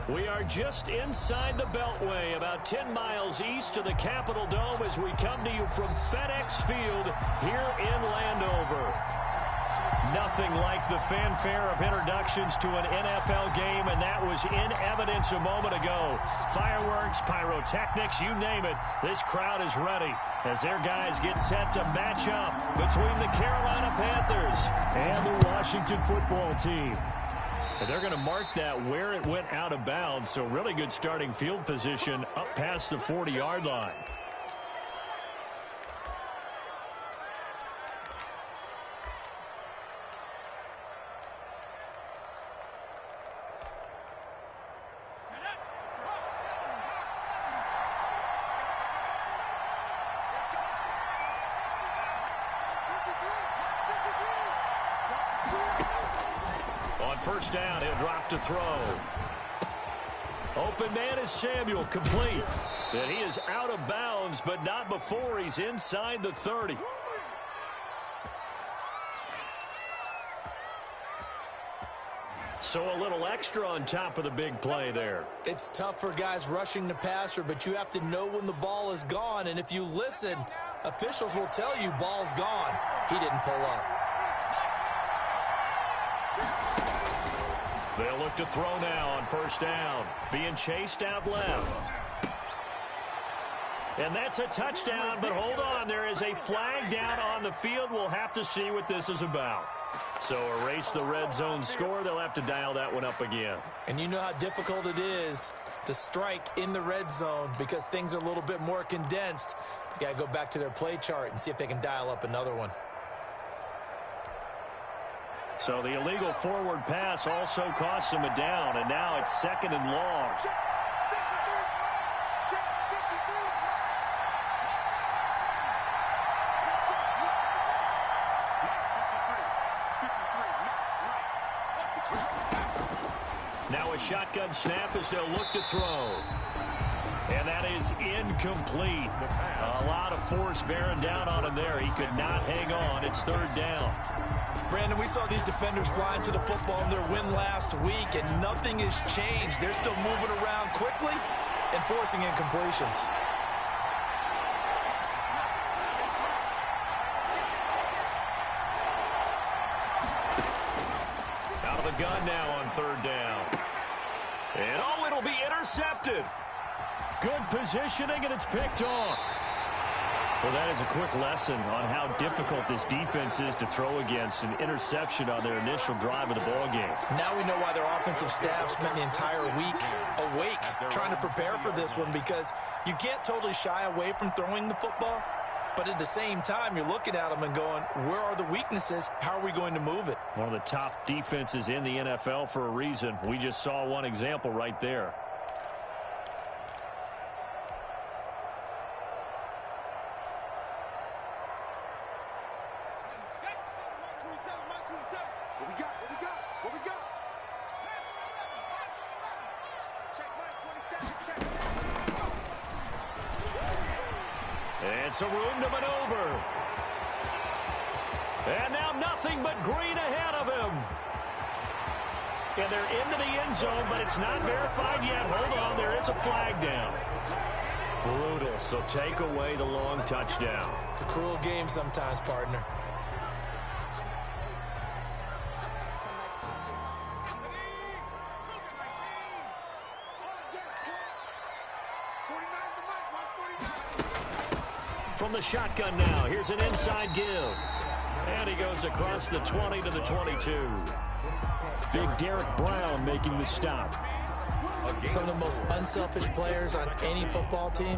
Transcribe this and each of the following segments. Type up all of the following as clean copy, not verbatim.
We are just inside the Beltway, about 10 miles east of the Capitol Dome as we come to you from FedEx Field here in Landover. Nothing like the fanfare of introductions to an NFL game, and that was in evidence a moment ago. Fireworks, pyrotechnics, you name it. This crowd is ready as their guys get set to match up between the Carolina Panthers and the Washington football team. And they're going to mark that where it went out of bounds, so really good starting field position up past the 40-yard line. First down, he'll drop to throw. Open man is Samuel, complete. And he is out of bounds, but not before he's inside the 30. So a little extra on top of the big play there. It's tough for guys rushing the passer, but you have to know when the ball is gone. And if you listen, officials will tell you ball's gone. He didn't pull up. They'll look to throw now on first down. Being chased out left. And that's a touchdown, but hold on. There is a flag down on the field. We'll have to see what this is about. So erase the red zone score. They'll have to dial that one up again. And you know how difficult it is to strike in the red zone because things are a little bit more condensed. You got to go back to their play chart and see if they can dial up another one. So the illegal forward pass also costs him a down, and now it's second and long. Now a shotgun snap as they'll look to throw. And that is incomplete. A lot of force bearing down on him there. He could not hang on. It's third down. Brandon, we saw these defenders flying to the football in their win last week, and nothing has changed. They're still moving around quickly and forcing incompletions. Out of the gun now on third down. And oh, it'll be intercepted. Good positioning, and it's picked off. Well, that is a quick lesson on how difficult this defense is to throw against. An interception on their initial drive of the ballgame. Now we know why their offensive staff spent the entire week awake trying to prepare for this one, because you can't totally shy away from throwing the football, but at the same time, you're looking at them and going, where are the weaknesses? How are we going to move it? One of the top defenses in the NFL for a reason. We just saw one example right there. And some room to maneuver. And now nothing but green ahead of him. And they're into the end zone, but it's not verified yet. Hold on, there is a flag down. Brutal, so take away the long touchdown. It's a cruel game sometimes, partner. From the shotgun now, here's an inside give. And he goes across the 20 to the 22. Big Derek Brown making the stop. Some of the most unselfish players on any football team,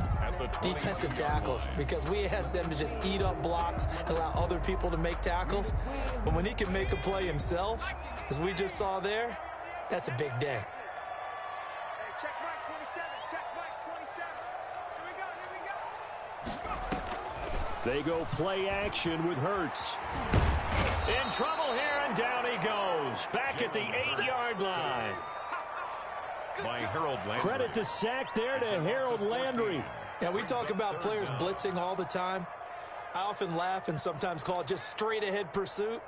defensive tackles, because we ask them to just eat up blocks and allow other people to make tackles. But when he can make a play himself, as we just saw there, that's a big day. They go play action with Hurts. In trouble here, and down he goes. Back at the 8-yard line. By Harold Landry. Credit the sack there to Harold Landry. Now, we talk about players blitzing all the time. I often laugh and sometimes call it just straight-ahead pursuit.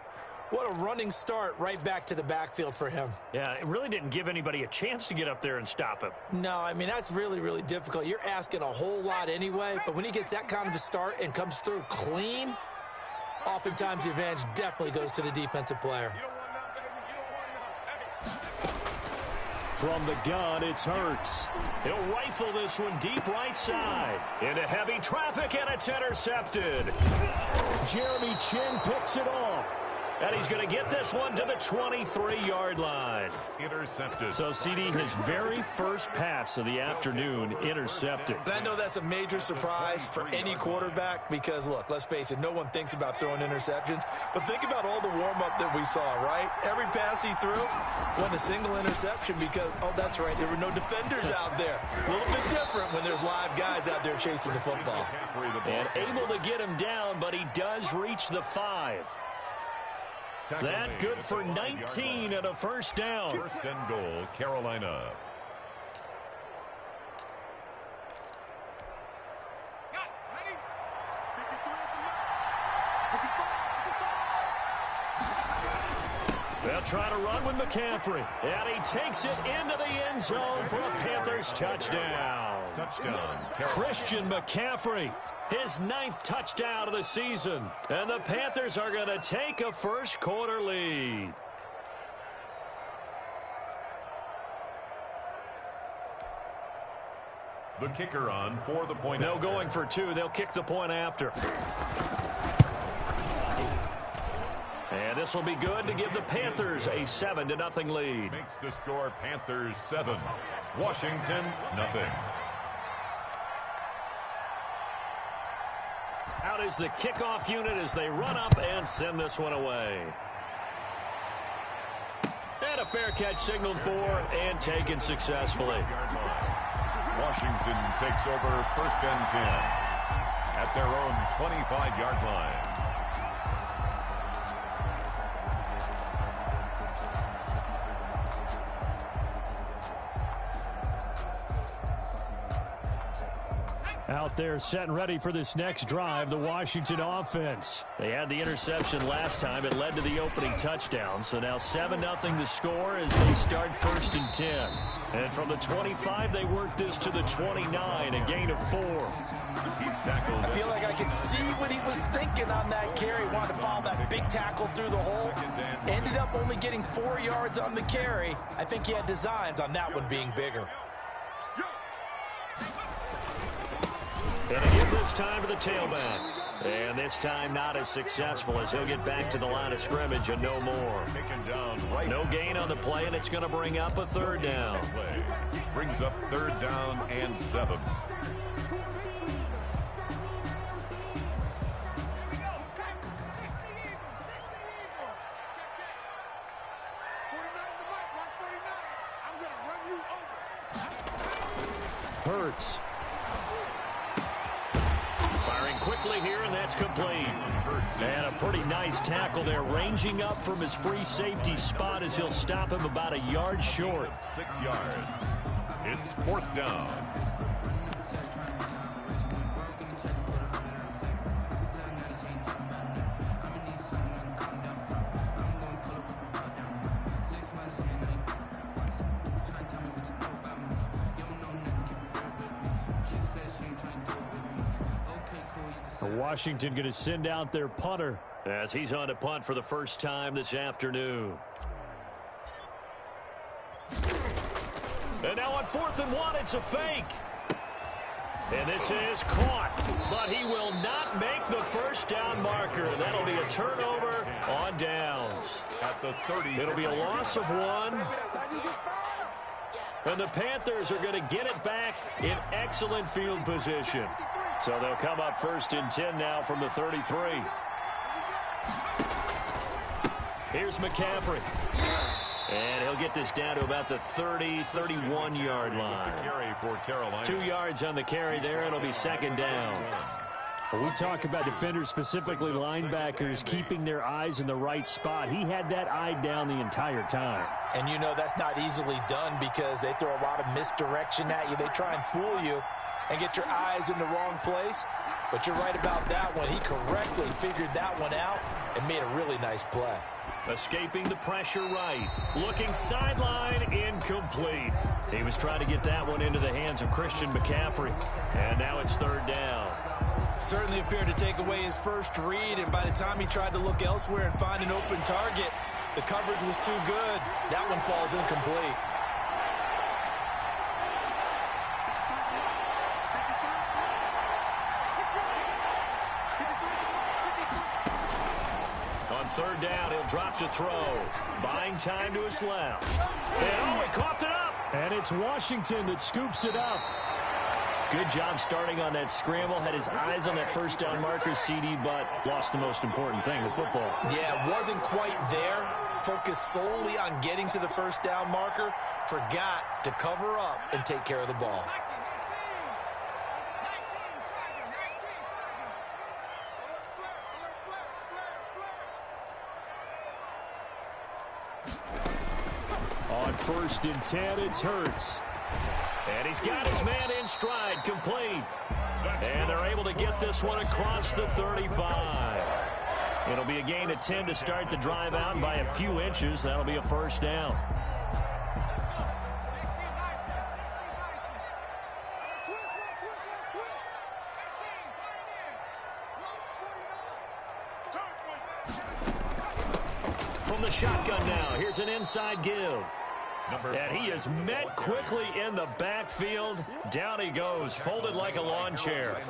What a running start right back to the backfield for him. Yeah, it really didn't give anybody a chance to get up there and stop him. No, I mean, that's really, really difficult. You're asking a whole lot anyway, but when he gets that kind of a start and comes through clean, oftentimes the advantage definitely goes to the defensive player. From the gun, it's Hurts. He'll rifle this one deep right side. Into heavy traffic, and it's intercepted. Jeremy Chin picks it off. And he's going to get this one to the 23-yard line. Intercepted. So, CD, his very first pass of the afternoon intercepted. And I know that's a major surprise for any quarterback because, look, let's face it, no one thinks about throwing interceptions. But think about all the warm-up that we saw, right? Every pass he threw wasn't a single interception because, oh, that's right, there were no defenders out there. A little bit different when there's live guys out there chasing the football. And able to get him down, but he does reach the 5. That good for 19 and a first down. First and goal, Carolina. They'll try to run with McCaffrey. And he takes it into the end zone for a Panthers touchdown. Touchdown, Christian McCaffrey. His 9th touchdown of the season. And the Panthers are going to take a first quarter lead. The kicker on for the point. No going for 2. They'll kick the point after. And this will be good to give the Panthers a 7-0 lead. Makes the score Panthers 7. Washington, nothing. Out is the kickoff unit as they run up and send this one away. And a fair catch signaled for and taken successfully. Washington takes over first and 10 at their own 25-yard line. Out there set and ready for this next drive, the Washington offense. They had the interception last time. It led to the opening touchdown. So now 7-0 the score as they start first and 10. And from the 25, they work this to the 29, a gain of 4. He's tackled. I feel like I could see what he was thinking on that carry. Wanted to follow that big tackle through the hole. Ended up only getting 4 yards on the carry. I think he had designs on that one being bigger. And a give this time to the tailback. And this time not as successful as he'll get back to the line of scrimmage and no more. No gain on the play, and it's going to bring up a 3rd down. Brings up 3rd down and 7. Hurts. Firing quickly here, and that's complete. And a pretty nice tackle there, ranging up from his free safety spot as he'll stop him about a yard short. 6 yards. It's 4th down. Washington going to send out their punter as he's on to punt for the first time this afternoon. And now on 4th and 1, it's a fake. And this is caught, but he will not make the first down marker. That'll be a turnover on downs. At the 30. It'll be a loss of 1. And the Panthers are going to get it back in excellent field position. So they'll come up first and 10 now from the 33. Here's McCaffrey. And he'll get this down to about the 30, 31-yard line. 2 yards on the carry there. It'll be 2nd down. We talk about defenders, specifically linebackers, keeping their eyes in the right spot. He had that eye down the entire time. And you know that's not easily done because they throw a lot of misdirection at you. They try and fool you and get your eyes in the wrong place. But you're right about that one. He correctly figured that one out and made a really nice play. Escaping the pressure right. Looking sideline, incomplete. He was trying to get that one into the hands of Christian McCaffrey. And now it's third down. Certainly appeared to take away his first read, and by the time he tried to look elsewhere and find an open target, the coverage was too good. That one falls incomplete. On third down, he'll drop to throw. Buying time to his left. And he coughed it up. And it's Washington that scoops it up. Good job starting on that scramble. Had his eyes on that first down marker, CD, but lost the most important thing, the football. Yeah, wasn't quite there. Focused solely on getting to the first down marker. Forgot to cover up and take care of the ball. On 1st and 10, it's Hurts. And he's got his man in stride, complete. And they're able to get this one across the 35. It'll be a gain of 10 to start the drive out, and by a few inches, that'll be a first down. From the shotgun now, here's an inside give. And he is met quickly in the backfield. Down he goes, folded like a lawn chair.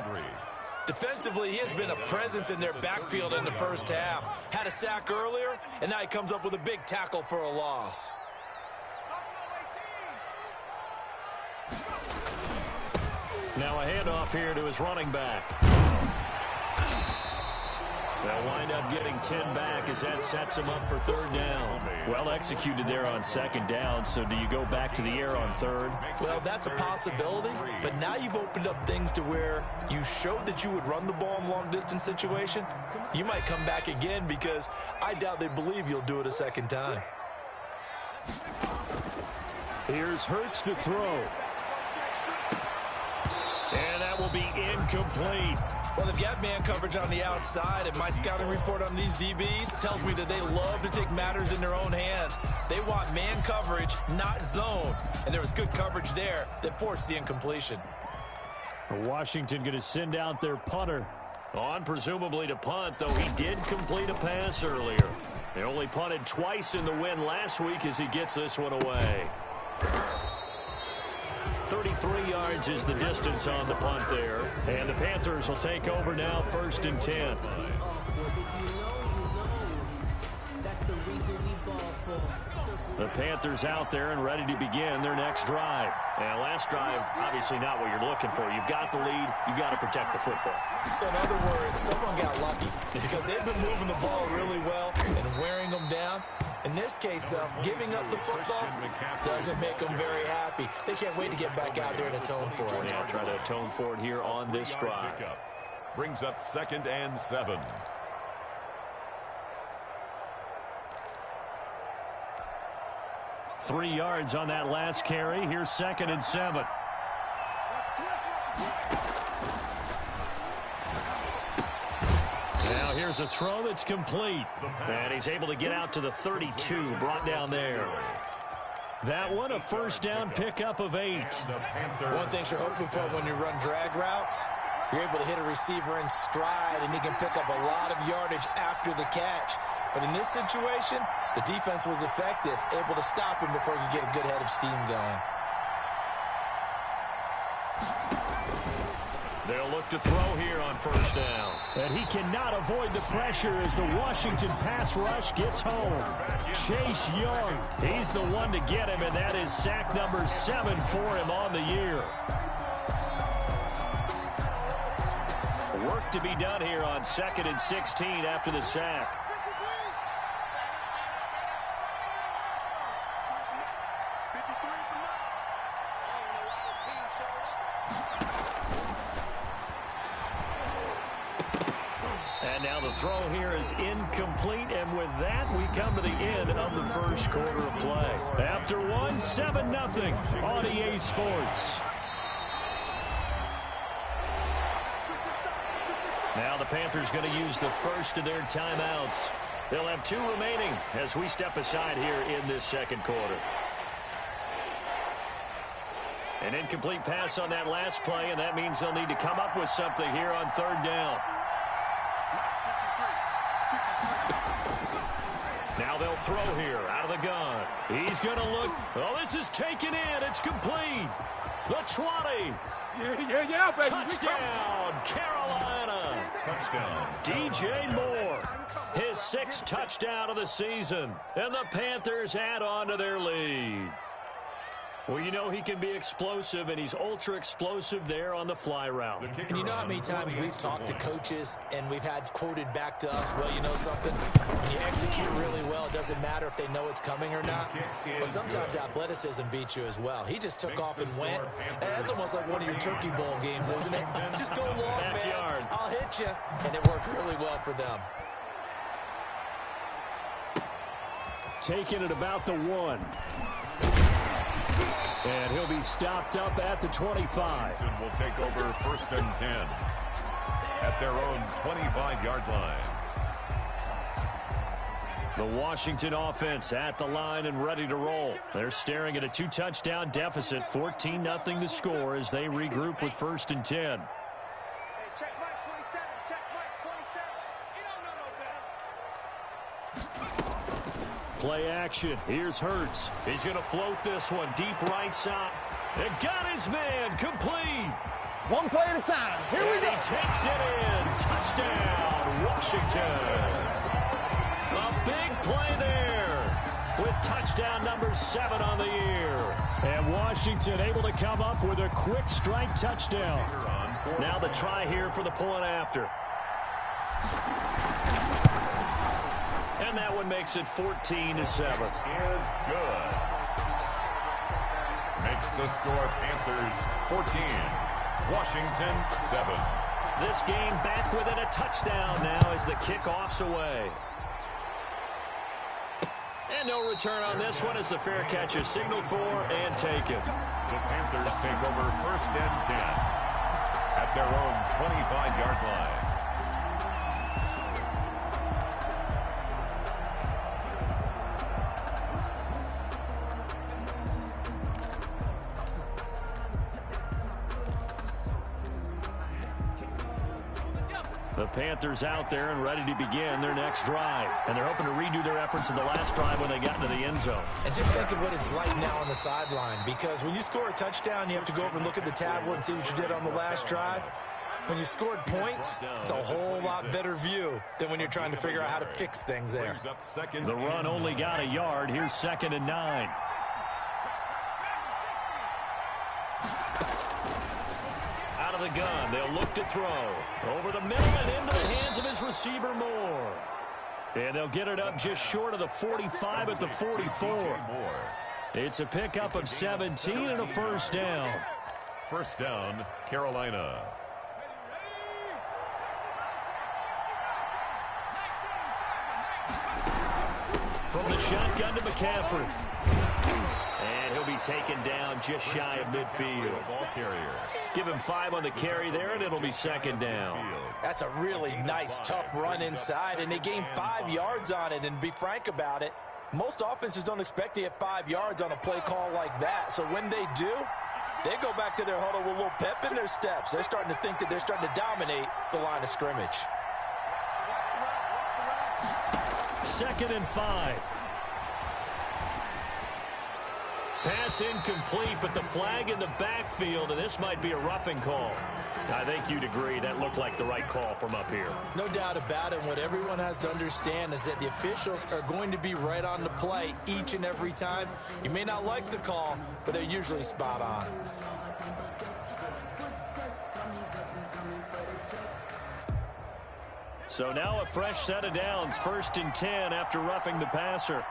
Defensively, he has been a presence in their backfield in the first half. Had a sack earlier, and now he comes up with a big tackle for a loss. Now a handoff here to his running back. They'll wind up getting 10 back as that sets him up for third down. Well executed there on second down, so do you go back to the air on third? Well, that's a possibility, but now you've opened up things to where you showed that you would run the ball in long-distance situation. You might come back again because I doubt they believe you'll do it a second time. Here's Hurts to throw. And that will be incomplete. Well, they've got man coverage on the outside, and my scouting report on these DBs tells me that they love to take matters in their own hands. They want man coverage, not zone. And there was good coverage there that forced the incompletion. Washington going to send out their punter. On presumably to punt, though he did complete a pass earlier. They only punted twice in the win last week as he gets this one away. 33 yards is the distance on the punt there. And the Panthers will take over now, 1st and 10. The Panthers out there and ready to begin their next drive. And last drive, obviously not what you're looking for. You've got the lead. You've got to protect the football. So in other words, someone got lucky because they've been moving the ball really well and wearing them down. In this case, though, giving up the football doesn't make them very happy. They can't wait to get back out there and atone for it. Yeah, try to atone for it here on this drive. Brings up 2nd and 7. Three yards on that last carry. Here's 2nd and 7. Now here's a throw that's complete. And he's able to get out to the 32, brought down there. That one, a first down pickup of 8. One thing you're hoping for when you run drag routes, you're able to hit a receiver in stride, and he can pick up a lot of yardage after the catch. But in this situation, the defense was effective, able to stop him before he could get a good head of steam going. They'll look to throw here on first down. And he cannot avoid the pressure as the Washington pass rush gets home. Chase Young, he's the one to get him, and that is sack number 7 for him on the year. Work to be done here on 2nd and 16 after the sack. And now the throw here is incomplete, and with that, we come to the end of the first quarter of play. After one, 7-0 on EA Sports. Now the Panthers going to use the first of their timeouts. They'll have 2 remaining as we step aside here in this second quarter. An incomplete pass on that last play, and that means they'll need to come up with something here on 3rd down. Now they'll throw here out of the gun. He's going to look. Oh, this is taken in. It's complete. The 20. Yeah, baby. Touchdown, Carolina. Touchdown. DJ Moore, his 6th touchdown of the season. And the Panthers add on to their lead. Well, you know he can be explosive, and he's ultra-explosive there on the fly route. And you know how many times we've talked to coaches and we've had quoted back to us, well, you know something? When you execute really well, it doesn't matter if they know it's coming or not. But sometimes athleticism beats you as well. He just took off and went. And that's almost like one of your Turkey Bowl games, isn't it? Just go long, Backyard. man. I'll hit you. And it worked really well for them. Taking it about the 1. And he'll be stopped up at the 25. Will take over 1st and 10 at their own 25-yard line. The Washington offense at the line and ready to roll. They're staring at a 2-touchdown deficit, 14-0 to score as they regroup with 1st and 10. Hey, check Mike 27. Check Mike 27. You don't know no better. Play action. Here's Hurts. He's going to float this one deep right side. And got his man complete. One play at a time. Here we go. He takes it in. Touchdown, Washington. A big play there with touchdown number 7 on the year. And Washington able to come up with a quick strike touchdown. Now the try here for the point after. And that one makes it 14-7. Is good. Makes the score Panthers 14, Washington 7. This game back within a touchdown now as the kickoff's away. And no return on this one as the fair catch is signaled for and taken. The Panthers take over 1st and 10 at their own 25-yard line. The Panthers out there and ready to begin their next drive. And they're hoping to redo their efforts in the last drive when they got into the end zone. And just think of what it's like now on the sideline, because when you score a touchdown, you have to go over and look at the tablet and see what you did on the last drive. When you scored points, it's a whole lot better view than when you're trying to figure out how to fix things there. The run only got a yard. Here's 2nd and 9. Out of the gun, they'll look to throw. Over the middle and into the hands of his receiver, Moore. And they'll get it up just short of the 45 at the 44. It's a pickup of 17 and a 1st down. 1st down, Carolina. From the shotgun to McCaffrey. And he'll be taken down just shy of midfield. Ball carrier. Give him 5 on the carry there, and it'll be 2nd down. That's a really nice, tough run inside, and they gained 5 yards on it. And be frank about it, most offenses don't expect to get 5 yards on a play call like that. So when they do, they go back to their huddle with a little pep in their steps. They're starting to think that they're starting to dominate the line of scrimmage. 2nd and 5. Pass incomplete, but the flag in the backfield, and this might be a roughing call. I think you'd agree that looked like the right call from up here. No doubt about it. What everyone has to understand is that the officials are going to be right on the play each and every time. You may not like the call, but they're usually spot on. So now a fresh set of downs, 1st and 10 after roughing the passer.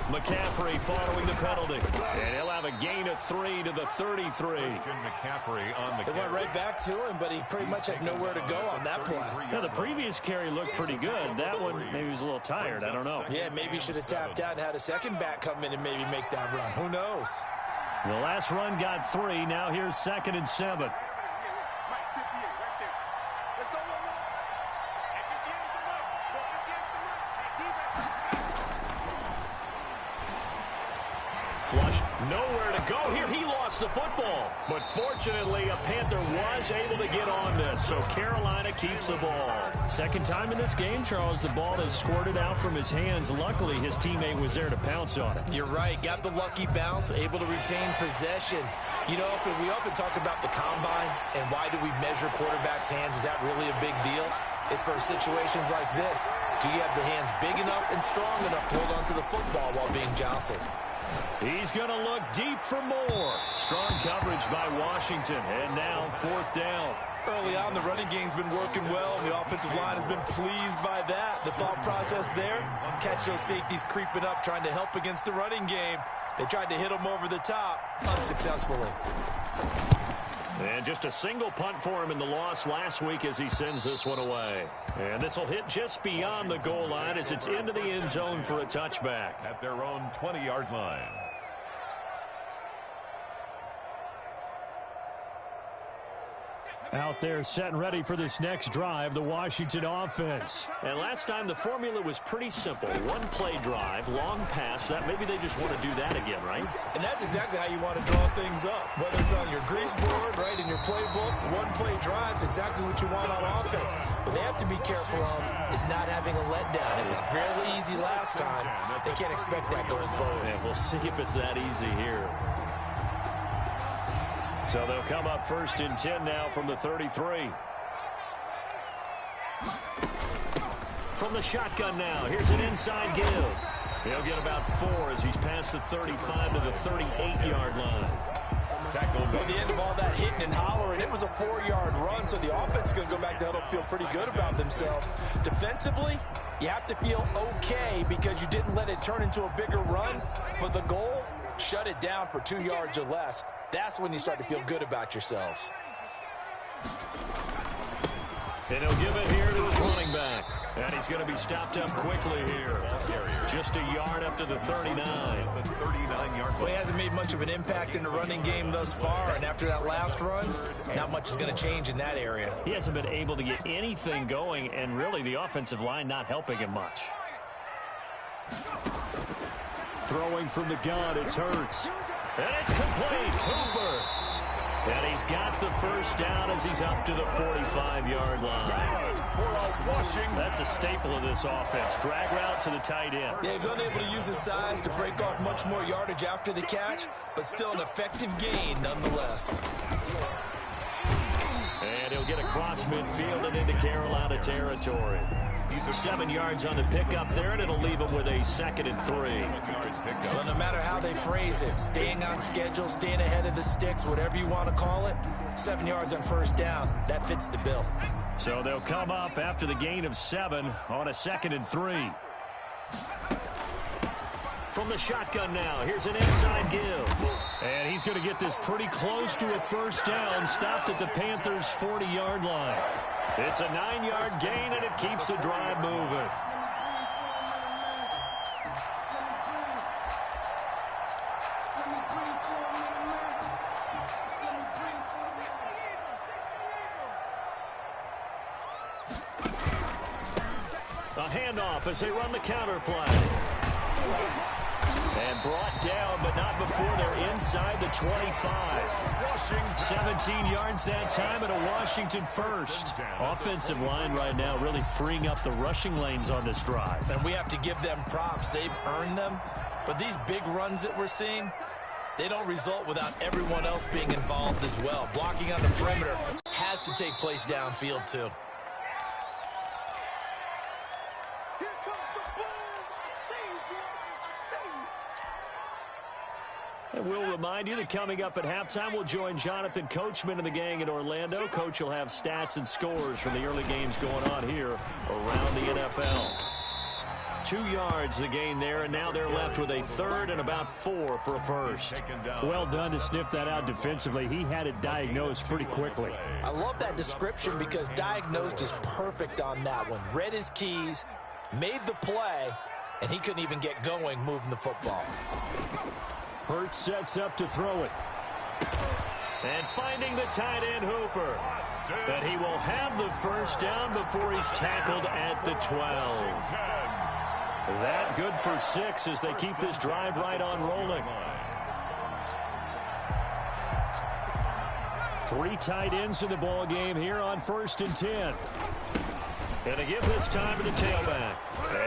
McCaffrey following the penalty. And he'll have a gain of 3 to the 33. McCaffrey on the They went right back to him, but he pretty much had nowhere to go on that play. Now, the previous carry looked pretty good. That one, maybe he was a little tired. I don't know. Yeah, maybe he should have tapped out and had a second back come in and maybe make that run. Who knows? The last run got 3. Now here's 2nd and 7. Nowhere to go here. He lost the football. But fortunately, a Panther was able to get on this, so Carolina keeps the ball. Second time in this game, Charles, the ball has squirted out from his hands. Luckily, his teammate was there to pounce on it. You're right. Got the lucky bounce, able to retain possession. You know, we often talk about the combine and why do we measure quarterbacks' hands. Is that really a big deal? It's for situations like this. Do you have the hands big enough and strong enough to hold on to the football while being jostled? He's going to look deep for more. Strong coverage by Washington. And now 4th down. Early on, the running game's been working well, and the offensive line has been pleased by that. The thought process there, catch those safeties creeping up, trying to help against the running game. They tried to hit them over the top, unsuccessfully. And just a single punt for him in the loss last week as he sends this one away. And this will hit just beyond the goal line as it's into the end zone for a touchback. At their own 20-yard line. Out there set and ready for this next drive, the Washington offense. And last time the formula was pretty simple. One play drive, long pass. That maybe they just want to do that again, right? And that's exactly how you want to draw things up. Whether it's on your grease board, right, in your playbook, one play drive's exactly what you want on offense. What they have to be careful of is not having a letdown. It was fairly easy last time. They can't expect that going forward. Yeah, we'll see if it's that easy here. So they'll come up 1st and 10 now from the 33. From the shotgun now, here's an inside give. He'll get about 4 as he's past the 35 to the 38-yard line. At the end of all that hitting and hollering, it was a 4-yard run, so the offense is going to go back to huddle, feel pretty good about themselves. Defensively, you have to feel okay because you didn't let it turn into a bigger run, but the goal, shut it down for 2 yards or less. That's when you start to feel good about yourselves. And he'll give it here to his running back. And he's going to be stopped up quickly here. Just a yard up to the 39. Well, he hasn't made much of an impact in the running game thus far, and after that last run, not much is going to change in that area. He hasn't been able to get anything going, and really the offensive line not helping him much. Throwing from the gun, it's Hurts. And it's complete. Hooper. And he's got the first down as he's up to the 45-yard line. That's a staple of this offense. Drag route to the tight end. Yeah, he's unable to use his size to break off much more yardage after the catch, but still an effective gain nonetheless. And he'll get across midfield and into Carolina territory. 7 yards on the pickup there, and it'll leave him with a 2nd and 3. Well, no matter how they phrase it, staying on schedule, staying ahead of the sticks, whatever you want to call it, 7 yards on first down, that fits the bill. So they'll come up after the gain of 7 on a 2nd and 3. From the shotgun now, here's an inside give. And he's going to get this pretty close to a first down, stopped at the Panthers' 40-yard line. It's a 9-yard gain, and it keeps the drive moving. A handoff as they run the counter play. And brought down, but not before they're inside the 25. 17 yards that time, and a Washington first. Offensive line right now really freeing up the rushing lanes on this drive. And we have to give them props. They've earned them. But these big runs that we're seeing, they don't result without everyone else being involved as well. Blocking on the perimeter has to take place downfield, too. And we'll remind you that coming up at halftime, we'll join Jonathan Coachman and the gang in Orlando. Coach will have stats and scores from the early games going on here around the NFL. 2 yards the gain there, and now they're left with a 3rd and about 4 for a first. Well done to sniff that out defensively. He had it diagnosed pretty quickly. I love that description because diagnosed is perfect on that one. Read his keys, made the play, and he couldn't even get going moving the football. Hurts sets up to throw it. And finding the tight end Hooper. But he will have the first down before he's tackled at the 12. That good for 6 as they keep this drive right on rolling. Three tight ends in the ball game here on 1st and 10. And to give this time to the tailback.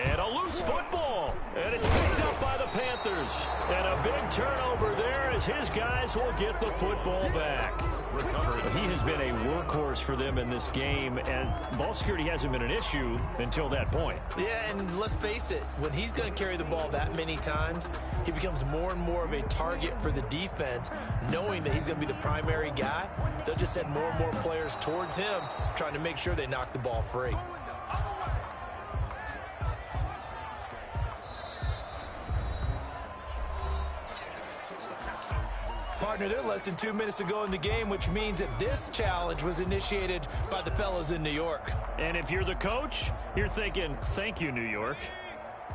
And a loose football. And it's picked up by the Panthers. And a big turnover there as his guys will get the football back. He has been a workhorse for them in this game, and ball security hasn't been an issue until that point. Yeah, and let's face it, when he's going to carry the ball that many times, he becomes more and more of a target for the defense, knowing that he's going to be the primary guy. They'll just send more and more players towards him, trying to make sure they knock the ball free. Partner, they're less than 2 minutes to go in the game, which means that this challenge was initiated by the fellas in New York. And if you're the coach, you're thinking, thank you, New York.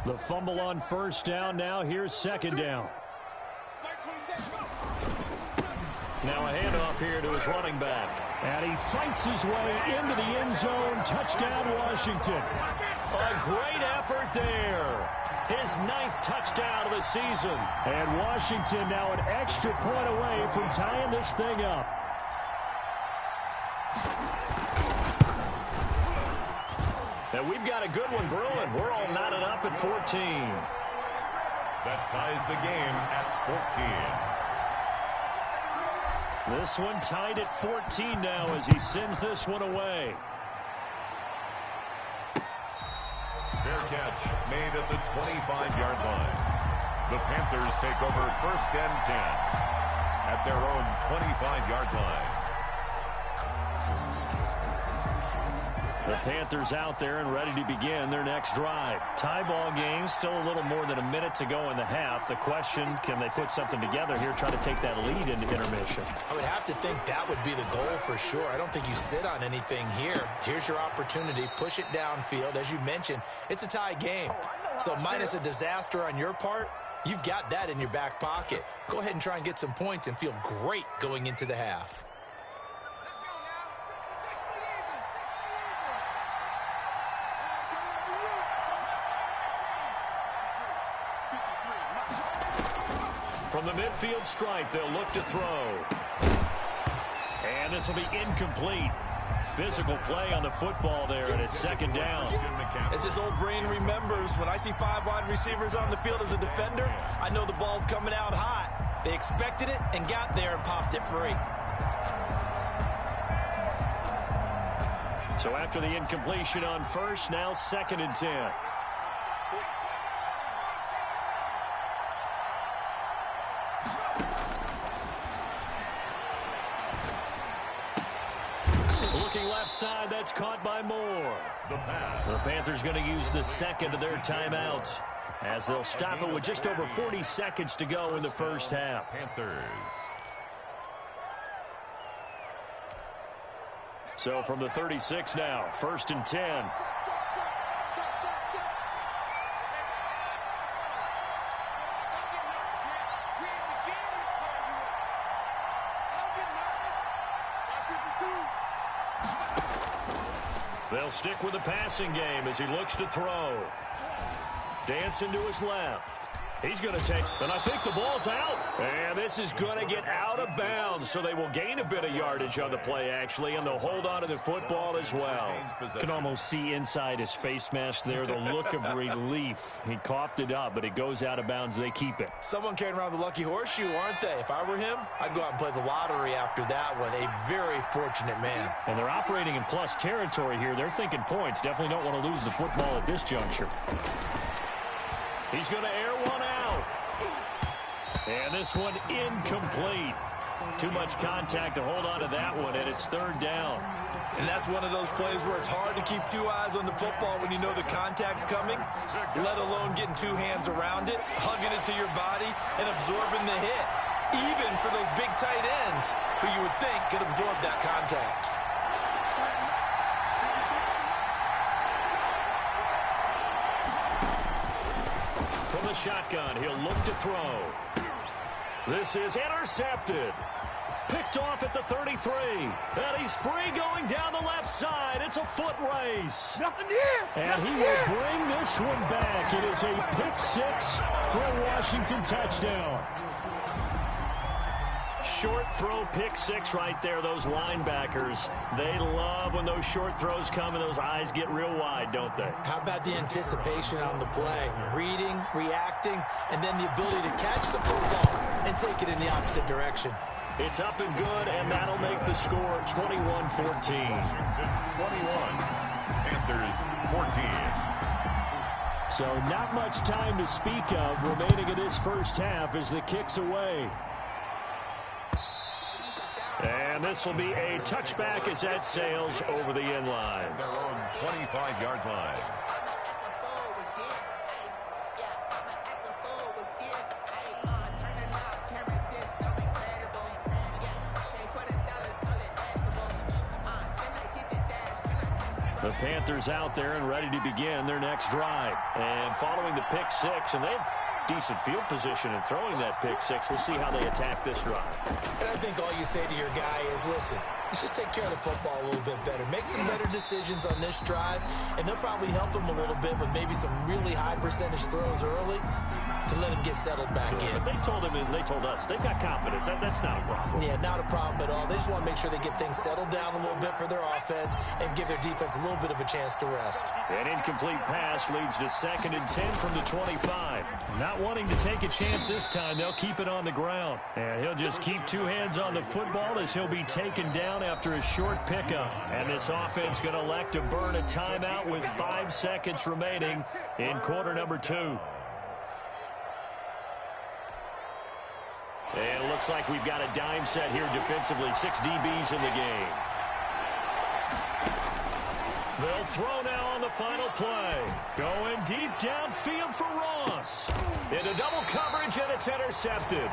The fumble on 1st down. Now here's 2nd down. Now a handoff here to his running back. And he fights his way into the end zone. Touchdown, Washington. A great effort there. His 9th touchdown of the season. And Washington now an extra point away from tying this thing up. And we've got a good one brewing. We're all knotted up at 14. That ties the game at 14. This one tied at 14 now as he sends this one away. Fair catch made at the 25-yard line. The Panthers take over 1st and 10 at their own 25-yard line. The Panthers out there and ready to begin their next drive. Tie ball game, still a little more than a minute to go in the half. The question, can they put something together here, try to take that lead into intermission? I would have to think that would be the goal for sure. I don't think you sit on anything here. Here's your opportunity. Push it downfield. As you mentioned, it's a tie game. So minus a disaster on your part, you've got that in your back pocket. Go ahead and try and get some points and feel great going into the half. From the midfield stripe, they'll look to throw. And this will be incomplete. Physical play on the football there, and it's 2nd down. As this old brain remembers, when I see 5 wide receivers on the field as a defender, I know the ball's coming out hot. They expected it and got there and popped it free. So after the incompletion on 1st, now 2nd and 10. Looking left side, that's caught by Moore. The Panthers going to use the 2nd of their timeouts as they'll stop it with just over 40 seconds to go in the 1st half. Panthers. So from the 36 now, 1st and 10. They'll stick with the passing game as he looks to throw. Dancing to his left. He's going to take, and I think the ball's out. And this is going to get out of bounds, so they will gain a bit of yardage on the play, actually, and they'll hold on to the football as well. Can almost see inside his face mask there, the look of relief. He coughed it up, but it goes out of bounds. They keep it. Someone carrying around the lucky horseshoe, aren't they? If I were him, I'd go out and play the lottery after that one. A very fortunate man. And they're operating in plus territory here. They're thinking points. Definitely don't want to lose the football at this juncture. He's going to air one out. And this one incomplete. Too much contact to hold on to that one, and it's 3rd down. And that's one of those plays where it's hard to keep 2 eyes on the football when you know the contact's coming, let alone getting 2 hands around it, hugging it to your body, and absorbing the hit. Even for those big tight ends who you would think could absorb that contact. From the shotgun, he'll look to throw. This is intercepted. Picked off at the 33. And he's free going down the left side. It's a foot race. Nothing here. And he will bring this one back. It is a pick 6 for a Washington touchdown. Short throw, pick six right there. Those linebackers, they love when those short throws come and those eyes get real wide, don't they? How about the anticipation on the play? Reading, reacting, and then the ability to catch the football and take it in the opposite direction. It's up and good, and that'll make the score 21-14. 21, Panthers 14. So not much time to speak of remaining in this first half as the kick's away. And this will be a touchback as that sails over the end line. Their own 25-yard line. The Panthers out there and ready to begin their next drive. And following the pick six, and they have decent field position in throwing that pick six. We'll see how they attack this drive. And I think all you say to your guy is, listen, let's just take care of the football a little bit better. Make some better decisions on this drive, and they'll probably help him a little bit with maybe some really high percentage throws early to let him get settled back in. But they told him and they told us they've got confidence. That's not a problem. Yeah, not a problem at all. They just want to make sure they get things settled down a little bit for their offense and give their defense a little bit of a chance to rest. An incomplete pass leads to 2nd and 10 from the 25. Not wanting to take a chance this time, they'll keep it on the ground. And he'll just keep two hands on the football as he'll be taken down after a short pickup. And this offense going to elect to burn a timeout with 5 seconds remaining in quarter number 2. And it looks like we've got a dime set here defensively. 6 DBs in the game. They'll throw now on the final play. Going deep downfield for Ross. Into double coverage, and it's intercepted.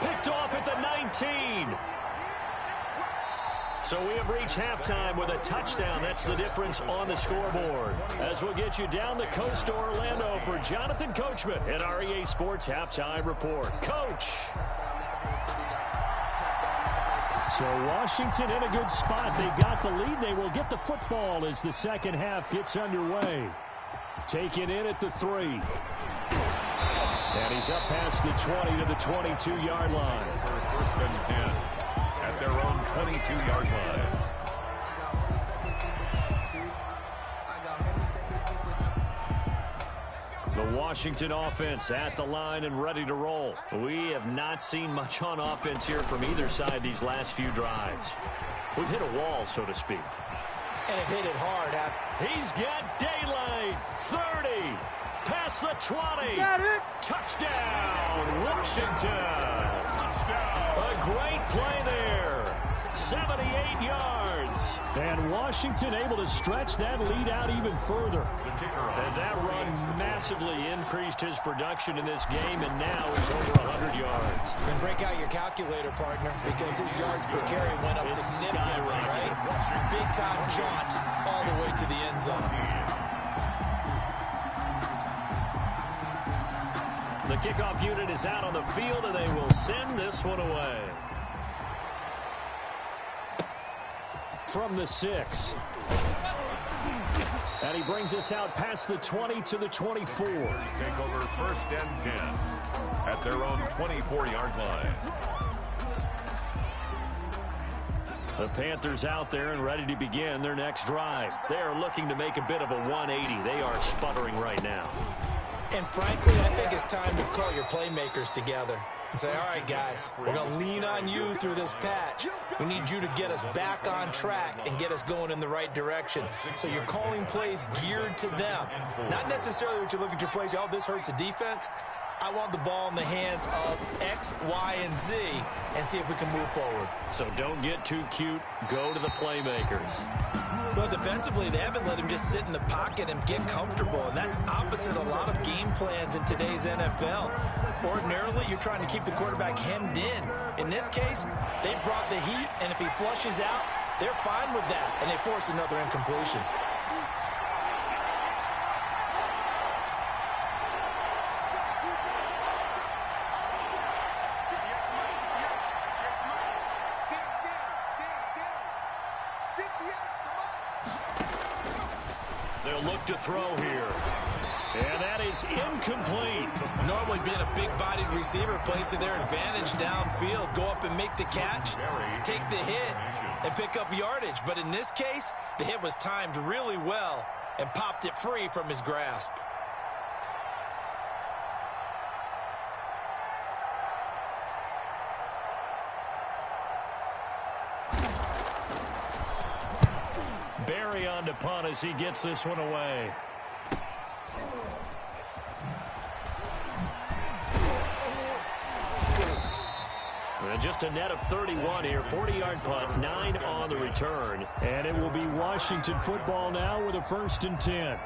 Picked off at the 19. So we have reached halftime with a touchdown. That's the difference on the scoreboard. As we'll get you down the coast to Orlando for Jonathan Coachman at our EA Sports Halftime Report. Coach. So Washington in a good spot. They've got the lead. They will get the football as the second half gets underway. Taken in at the 3. And he's up past the 20 to the 22-yard line. First and 10 at their own 22-yard line. The Washington offense at the line and ready to roll. We have not seen much on offense here from either side these last few drives. We've hit a wall, so to speak. And have hit it hard. He's got daylight. 30. Past the 20. Got it. Touchdown, Washington. Touchdown. A great play there. 78 yards. And Washington able to stretch that lead out even further. And that run massively increased his production in this game, and now he's over 100 yards. And break out your calculator, partner, because his yards per carry went up significantly, right? Big time jaunt all the way to the end zone. The kickoff unit is out on the field, and they will send this one away. From the 6. And he brings us out past the 20 to the 24. Take over 1st and 10 at their own 24-yard line. The Panthers out there and ready to begin their next drive. They are looking to make a bit of a 180. They are sputtering right now. And frankly, I think it's time to call your playmakers together and say, all right, guys, we're going to lean on you through this patch. We need you to get us back on track and get us going in the right direction. So you're calling plays geared to them. Not necessarily what you look at your plays, oh, this hurts the defense. I want the ball in the hands of X, Y, and Z and see if we can move forward. So don't get too cute. Go to the playmakers. Well, defensively, they haven't let him just sit in the pocket and get comfortable, and that's opposite a lot of game plans in today's NFL. Ordinarily, you're trying to keep the quarterback hemmed in. In this case, they brought the heat, and if he flushes out, they're fine with that, and they force another incompletion. They'll look to throw here. And that is incomplete. Normally being a big-bodied receiver plays to their advantage downfield. Go up and make the catch, take the hit, and pick up yardage. But in this case, the hit was timed really well and popped it free from his grasp. Barry on to punt as he gets this one away. Just a net of 31 here. 40-yard punt, 9 on the return. And it will be Washington football now with a 1st and 10.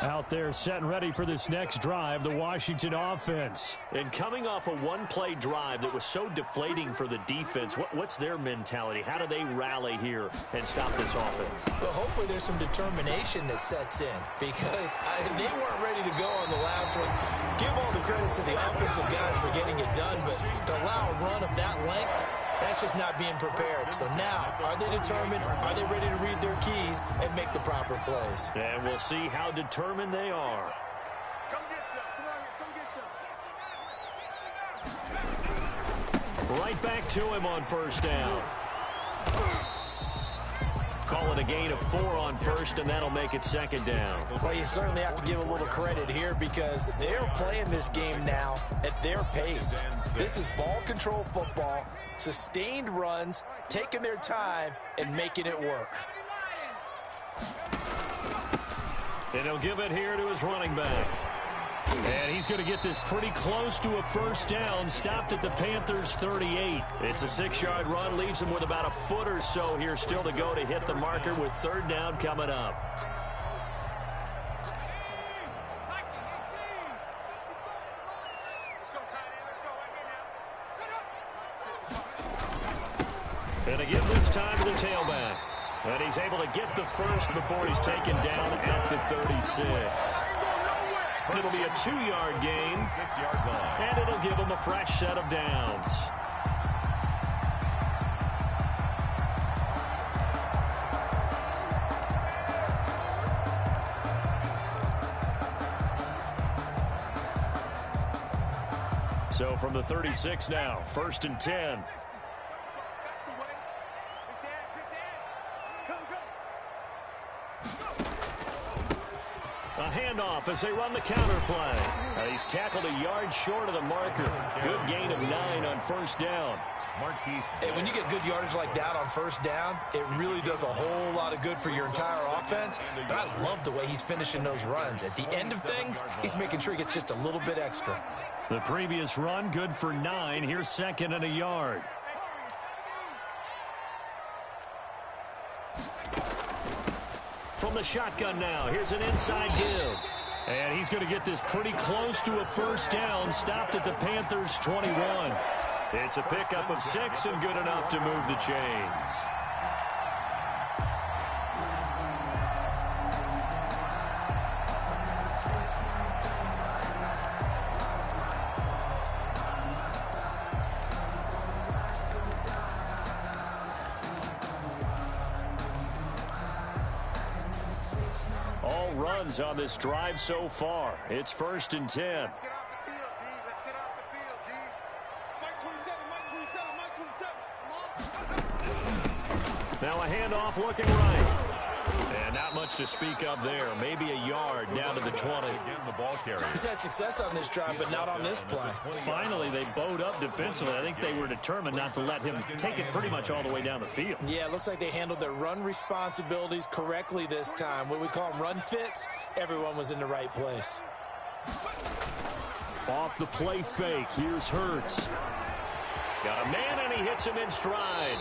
Out there set and ready for this next drive, the Washington offense. And coming off a one-play drive that was so deflating for the defense, what's their mentality? How do they rally here and stop this offense? Well, hopefully there's some determination that sets in because they weren't ready to go on the last one. Give all the credit to the offensive guys for getting it done, but to allow a run of that length, that's just not being prepared. So now, are they determined? Are they ready to read their keys and make the proper plays? And we'll see how determined they are. Come get some. Come on, come get some. Right back to him on 1st down. Call it a gain of 4 on 1st, and that'll make it 2nd down. Well, you certainly have to give a little credit here because they're playing this game now at their pace. This is ball control football, sustained runs, taking their time, and making it work. And he'll give it here to his running back. And he's going to get this pretty close to a 1st down, stopped at the Panthers' 38. It's a 6-yard run, leaves him with about a foot or so here still to go to hit the marker with 3rd down coming up. And again this time to the tailback. And he's able to get the first before he's taken down at the 36. It'll be a 2-yard gain, and it'll give him a fresh set of downs. So from the 36 now, 1st and 10. A handoff as they run the counter play. He's tackled a yard short of the marker. Good gain of 9 on 1st down. Hey, when you get good yardage like that on 1st down, it really does a whole lot of good for your entire offense. But I love the way he's finishing those runs. At the end of things, he's making sure he gets just a little bit extra. The previous run, good for 9. Here's 2nd and a yard. From the shotgun now, here's an inside give. And he's going to get this pretty close to a 1st down, stopped at the Panthers' 21. It's a pickup of 6 and good enough to move the chains. Runs on this drive so far. It's 1st and 10. Let's get off the field, D. Let's get off the field, D. Mike 27, Mike 27, Mike 27. Now a handoff looking right. And not much to speak of there. Maybe a yard down to the 20. He's had success on this drive, but not on this play. Finally, they bowed up defensively. I think they were determined not to let him take it pretty much all the way down the field. Yeah, it looks like they handled their run responsibilities correctly this time. What we call them run fits, everyone was in the right place. Off the play fake, here's Hurts. Got a man, and he hits him in stride.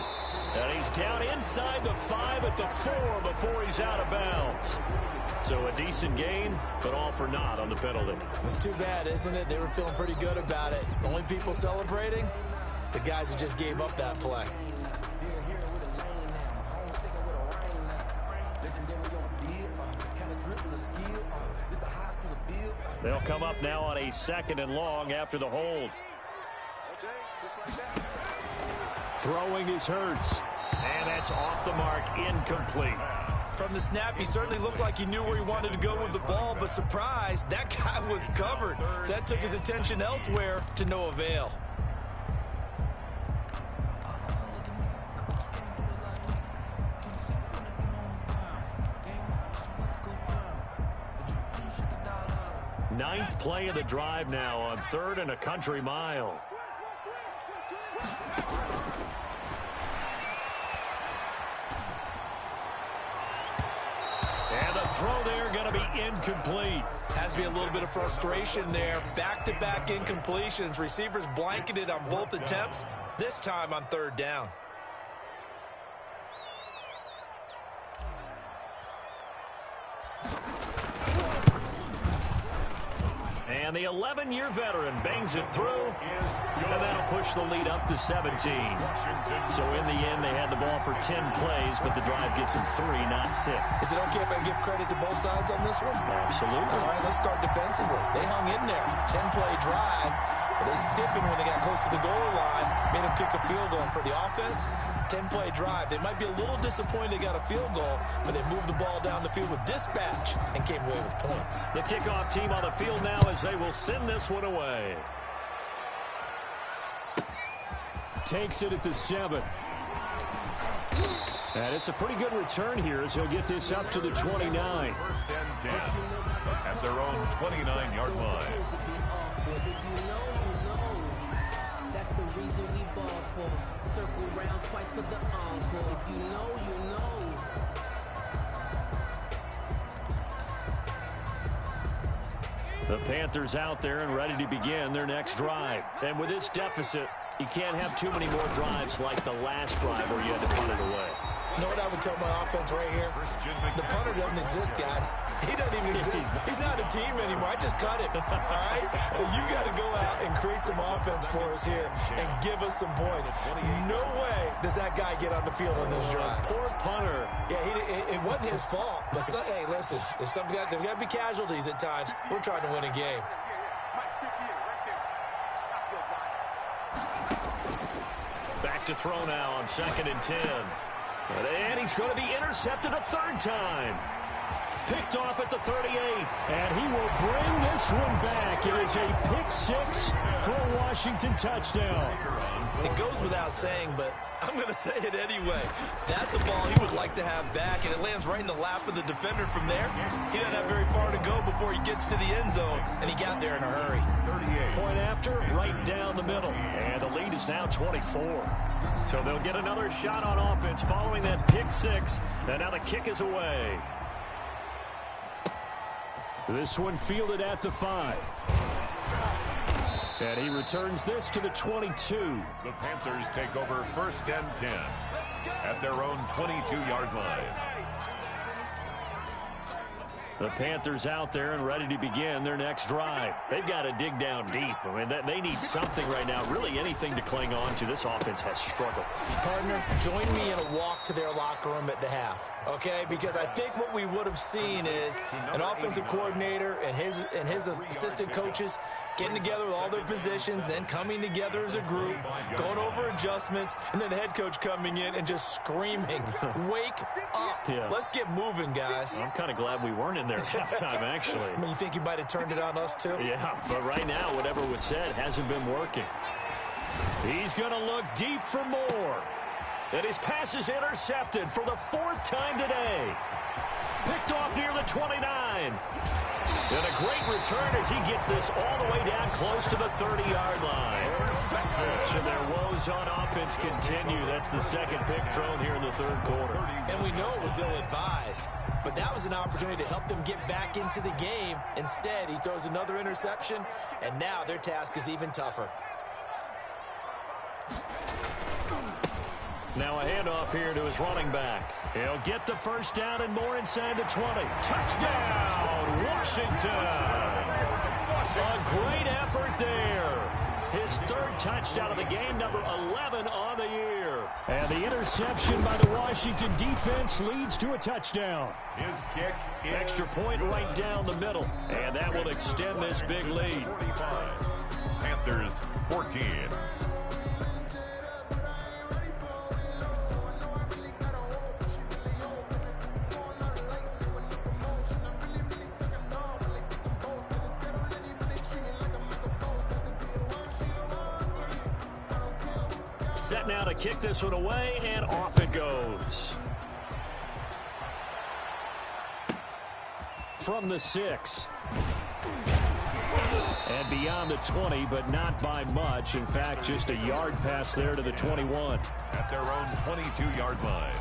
And he's down inside the 5 at the 4 before he's out of bounds. So a decent gain, but all for naught on the penalty. It's too bad, isn't it? They were feeling pretty good about it. The only people celebrating, the guys who just gave up that play. They'll come up now on a 2nd and long after the hold. Throwing is Hurts. And that's off the mark, incomplete. From the snap, he certainly looked like he knew where he wanted to go with the ball, but surprise, that guy was covered. So that took his attention elsewhere to no avail. Ninth play of the drive now on 3rd and a country mile. And the throw there going to be incomplete. Has to be a little bit of frustration there. Back-to-back incompletions. Receivers blanketed on both attempts, this time on 3rd down. And the 11-year veteran bangs it through, and that'll push the lead up to 17. So in the end, they had the ball for 10 plays, but the drive gets them 3, not 6. Is it okay if I give credit to both sides on this one? Absolutely. All right, let's start defensively. They hung in there. 10-play drive. But they stiffened when they got close to the goal line, made them kick a field goal. And for the offense, 10-play drive. They might be a little disappointed they got a field goal, but they moved the ball down the field with dispatch and came away with points. The kickoff team on the field now as they will send this one away. Takes it at the 7. And it's a pretty good return here as he'll get this up to the 29. 1st and 10 at their own 29-yard line. That's the reason we ball for. Circle round twice for the encore. If you know, you know. The Panthers out there and ready to begin their next drive. And with this deficit, you can't have too many more drives like the last drive where you had to punt it away. You know what I would tell my offense right here? The punter doesn't exist, guys. He doesn't even exist. He's not a team anymore. I just cut him. All right? So you got to go out and create some offense for us here and give us some points. No way does that guy get on the field on this drive. Poor punter. Yeah, it wasn't his fault. But hey, listen, there's got to be casualties at times. We're trying to win a game. Back to throw now on 2nd and 10. And he's going to be intercepted a 3rd time. Picked off at the 38. And he will bring this one back. It is a pick 6 for a Washington touchdown. It goes without saying, but I'm going to say it anyway. That's a ball he would like to have back, and it lands right in the lap of the defender from there. He doesn't have very far to go before he gets to the end zone, and he got there in a hurry. Point after, right down the middle. And the lead is now 24. So they'll get another shot on offense following that pick 6. And now the kick is away. This one fielded at the 5. And he returns this to the 22. The Panthers take over 1st and 10 at their own 22-yard line. The Panthers out there and ready to begin their next drive. They've got to dig down deep. I mean, they need something right now, really anything to cling on to. This offense has struggled. Partner, join me in a walk to their locker room at the half, okay? Because I think what we would have seen is an offensive coordinator and his assistant coaches getting together with all their positions, then coming together as a group, going over adjustments, and then the head coach coming in and just screaming, wake up. Yeah. Let's get moving, guys. I'm kind of glad we weren't in there at halftime, actually. I mean, you think he might have turned it on us, too? Yeah, but right now, whatever was said hasn't been working. He's going to look deep for more. And his pass is intercepted for the 4th time today. Picked off near the 29. And a great return as he gets this all the way down close to the 30-yard line. So their woes on offense continue. That's the 2nd pick thrown here in the 3rd quarter. And we know it was ill-advised, but that was an opportunity to help them get back into the game. Instead, he throws another interception, and now their task is even tougher. Now a handoff here to his running back. He'll get the 1st down and more inside the 20. Touchdown, Washington. A great effort there. His 3rd touchdown of the game, number 11 on the year. And the interception by the Washington defense leads to a touchdown. His kick is extra point right down the middle. And that will extend this big lead. 45. Panthers 14. Set now to kick this one away, and off it goes. From the 6. And beyond the 20, but not by much. In fact, just a yard pass there to the 21. At their own 22-yard line.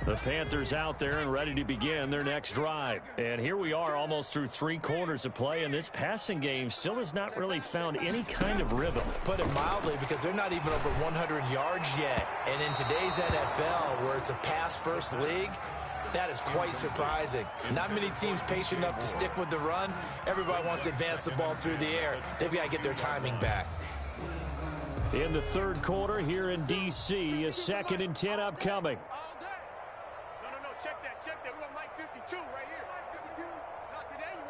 The Panthers out there and ready to begin their next drive. And here we are almost through 3 quarters of play, and this passing game still has not really found any kind of rhythm. Put it mildly, because they're not even over 100 yards yet. And in today's NFL, where it's a pass-first league, that is quite surprising. Not many teams patient enough to stick with the run. Everybody wants to advance the ball through the air. They've got to get their timing back. In the 3rd quarter here in D.C., a 2nd and 10 upcoming. Check that. We got Mike 52 right here. Mike 52. Not today, you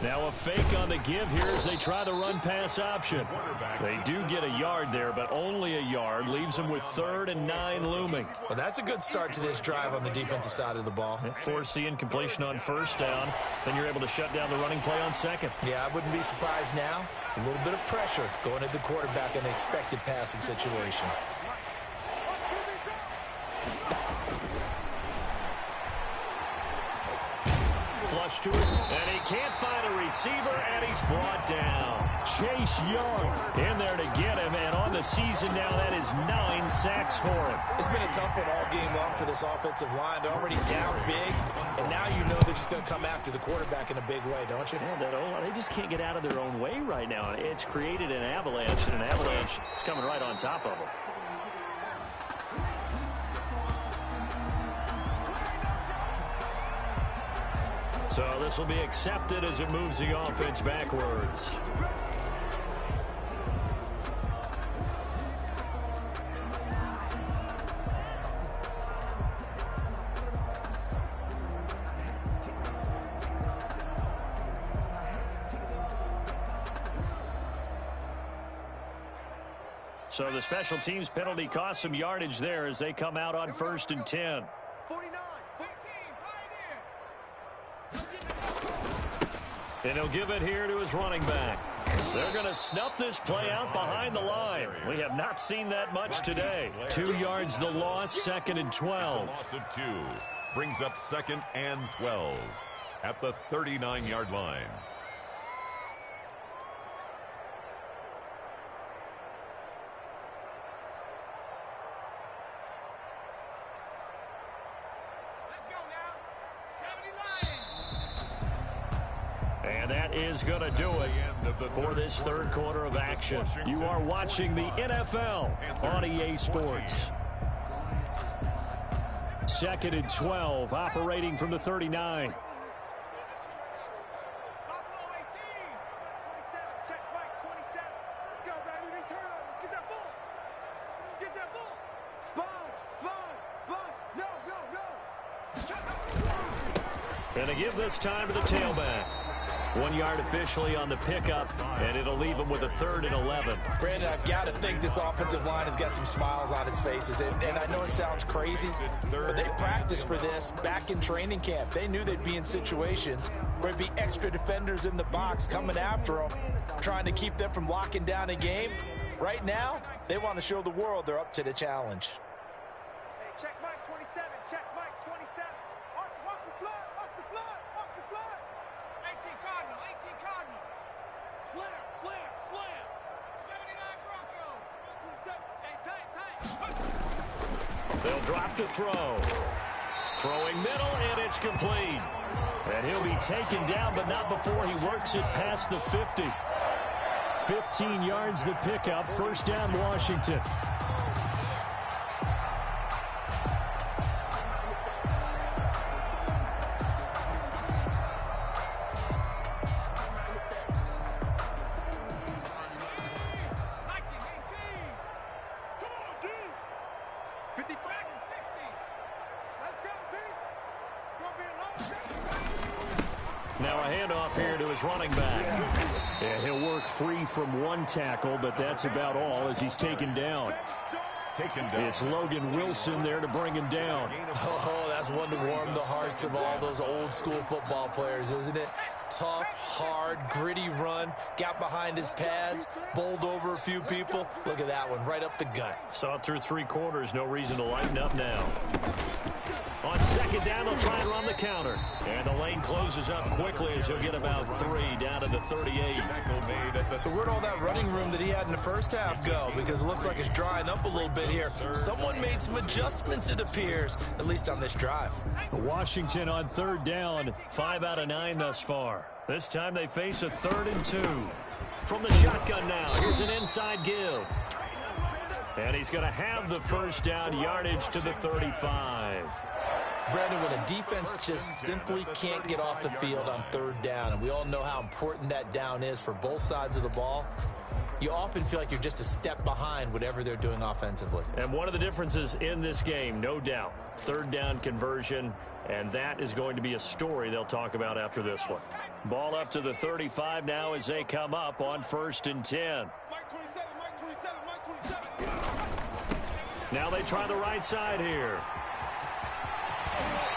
are. Now a fake on the give here as they try the run-pass option. They do get a yard there, but only a yard. Leaves them with 3rd and 9 looming. Well, that's a good start to this drive on the defensive side of the ball. Force the incompletion on 1st down. Then you're able to shut down the running play on 2nd. Yeah, I wouldn't be surprised now. A little bit of pressure going at the quarterback in an expected passing situation. Flush to it, and he can't find a receiver, and he's brought down. Chase Young in there to get him, and on the season now, that is 9 sacks for him. It's been a tough one all game long for this offensive line. They're already down big, and now you know they're just going to come after the quarterback in a big way, don't you? Yeah, they just can't get out of their own way right now. It's created an avalanche, and an avalanche is coming right on top of them. So this will be accepted as it moves the offense backwards. So the special teams penalty cost some yardage there as they come out on 1st and 10. 49, 15, And he'll give it here to his running back. They're going to snuff this play out behind the line. We have not seen that much today. 2 yards the loss, 2nd and 12. Loss of 2 brings up 2nd and 12 at the 39-yard line. And that is going to do it for this 3rd quarter of action. You are watching the NFL on EA Sports. 2nd and 12, operating from the 39. And they give this time to the tailback. 1 yard officially on the pickup, and it'll leave them with a 3rd and 11. Brandon, I've got to think this offensive line has got some smiles on its faces. And I know it sounds crazy, but they practiced for this back in training camp. They knew they'd be in situations where there'd be extra defenders in the box coming after them, trying to keep them from locking down a game. Right now, they want to show the world they're up to the challenge. Hey, check Mike 27, check Mike 27. Watch the flood, watch the flood, watch the flood. 18 Cardinal, 18 Cardinal. Slam, slam, slam. 79 Bronco. 127, hey, tight. They'll drop to throw. Throwing middle, and it's complete. And he'll be taken down, but not before he works it past the 50. 15 yards the pickup, 1st down Washington. Now a handoff here to his running back. And he'll work free from 1 tackle, but that's about all as he's taken down. taken down. It's Logan Wilson there to bring him down. Oh, that's one to warm the hearts of all those old school football players, isn't it? Tough, hard, gritty run, got behind his pads, bowled over a few people. Look at that one, right up the gut. Saw it through 3 quarters, no reason to lighten up now. On second down, they'll try and run the counter. And the lane closes up quickly as he'll get about 3 down to the 38. So where'd all that running room that he had in the first half go? Because it looks like it's drying up a little bit here. Someone made some adjustments, it appears, at least on this drive. Washington on third down, 5 out of 9 thus far. This time they face a 3rd and 2. From the shotgun now, here's an inside give. And he's going to have the first down, yardage to the 35. Brandon, when a defense just simply can't get off the field on third down, and we all know how important that down is for both sides of the ball, you often feel like you're just a step behind whatever they're doing offensively. And one of the differences in this game, no doubt, third down conversion, and that is going to be a story they'll talk about after this one. Ball up to the 35 now as they come up on 1st and 10. Now they try the right side here.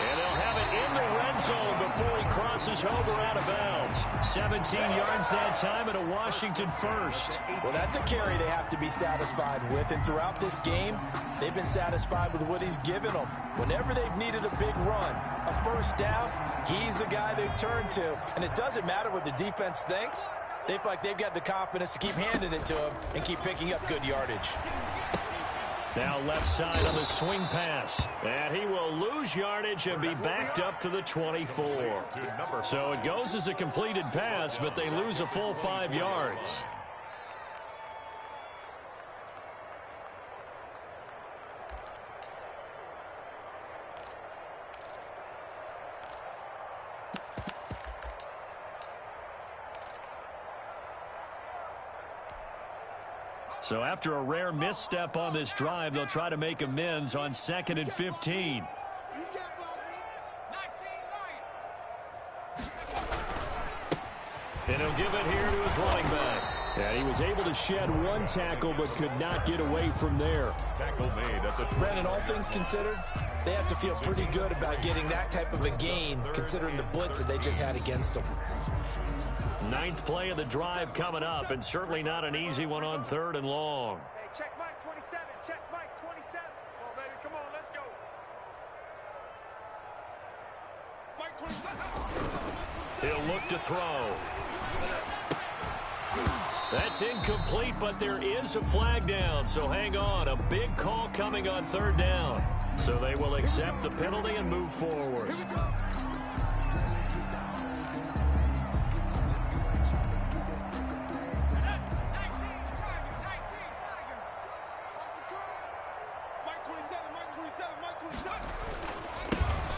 And they'll have it in the red zone before he crosses over out of bounds. 17 yards that time and a Washington first. Well, that's a carry they have to be satisfied with. And throughout this game, they've been satisfied with what he's given them. Whenever they've needed a big run, a first down, he's the guy they've turned to. And it doesn't matter what the defense thinks. They feel like they've got the confidence to keep handing it to him and keep picking up good yardage. Now left side on the swing pass. And he will lose yardage and be backed up to the 24. So it goes as a completed pass, but they lose a full 5 yards. So after a rare misstep on this drive, they'll try to make amends on 2nd and 15. And he'll give it here to his running back. And he was able to shed 1 tackle but could not get away from there. Tackle made at the Brandon, all things considered, they have to feel pretty good about getting that type of a gain considering the blitz that they just had against them. 9th play of the drive coming up, and certainly not an easy one on 3rd and long. Hey, check Mike 27. Check Mike 27. Come on, baby. Come on, let's go. Mike 27. He'll look to throw. That's incomplete, but there is a flag down, so hang on. A big call coming on 3rd down. So they will accept the penalty and move forward.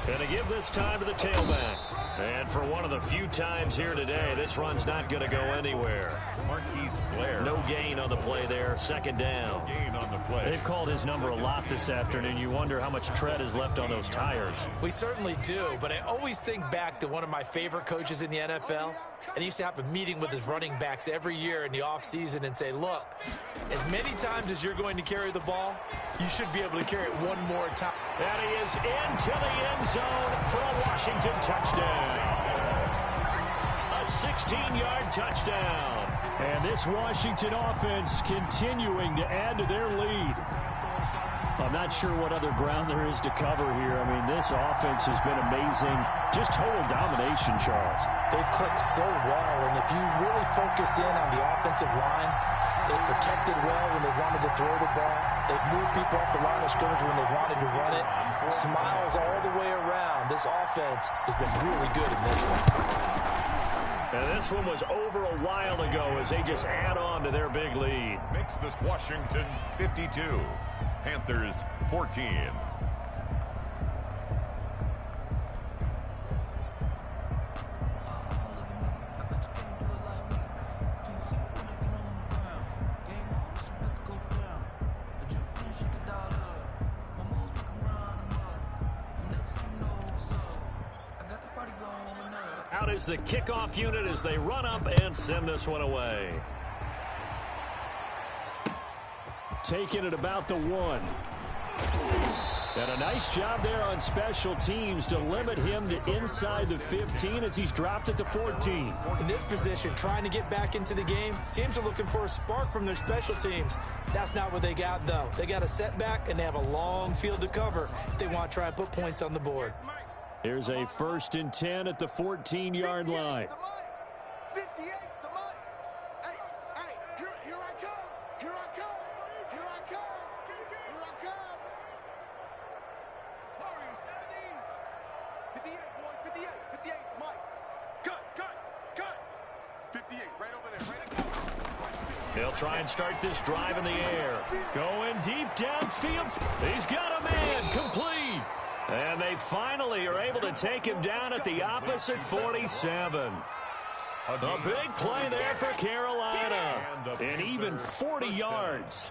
And to give this time to the tailback. And for one of the few times here today, this run's not going to go anywhere. No gain on the play there. 2nd down. No gain on the play. They've called his number a lot this afternoon. You wonder how much tread is left on those tires. We certainly do, but I always think back to one of my favorite coaches in the NFL. And he used to have a meeting with his running backs every year in the offseason and say, look, as many times as you're going to carry the ball, you should be able to carry it one more time. And he is into the end zone for a Washington touchdown. A 16-yard touchdown. And this Washington offense continuing to add to their lead. I'm not sure what other ground there is to cover here. I mean, this offense has been amazing. Just total domination, Charles. They've clicked so well, and if you really focus in on the offensive line, they've protected well when they wanted to throw the ball. They've moved people off the line of scrimmage when they wanted to run it. Smiles all the way around. This offense has been really good in this one. And this one was over a while ago as they just add on to their big lead. Makes this Washington 52. Panthers 14. Out is the kickoff unit as they run up and send this one away. Taking it about the 1. And a nice job there on special teams to limit him to inside the 15 as he's dropped at the 14. In this position, trying to get back into the game, teams are looking for a spark from their special teams. That's not what they got, though. They got a setback, and they have a long field to cover if they want to try and put points on the board. Here's a 1st and 10 at the 14-yard line. 58 the mic. Hey, here I come. Here I come. Here I come. Here I come. Hurry, 70. 58, boys, 58. 58 the mic. Cut. 58, right over there. Right at They'll try and start this drive in the air. Going deep downfield. He's got a man. Complete. And they finally are able to take him down at the opposite 47. A big play there for Carolina. And even 40 yards.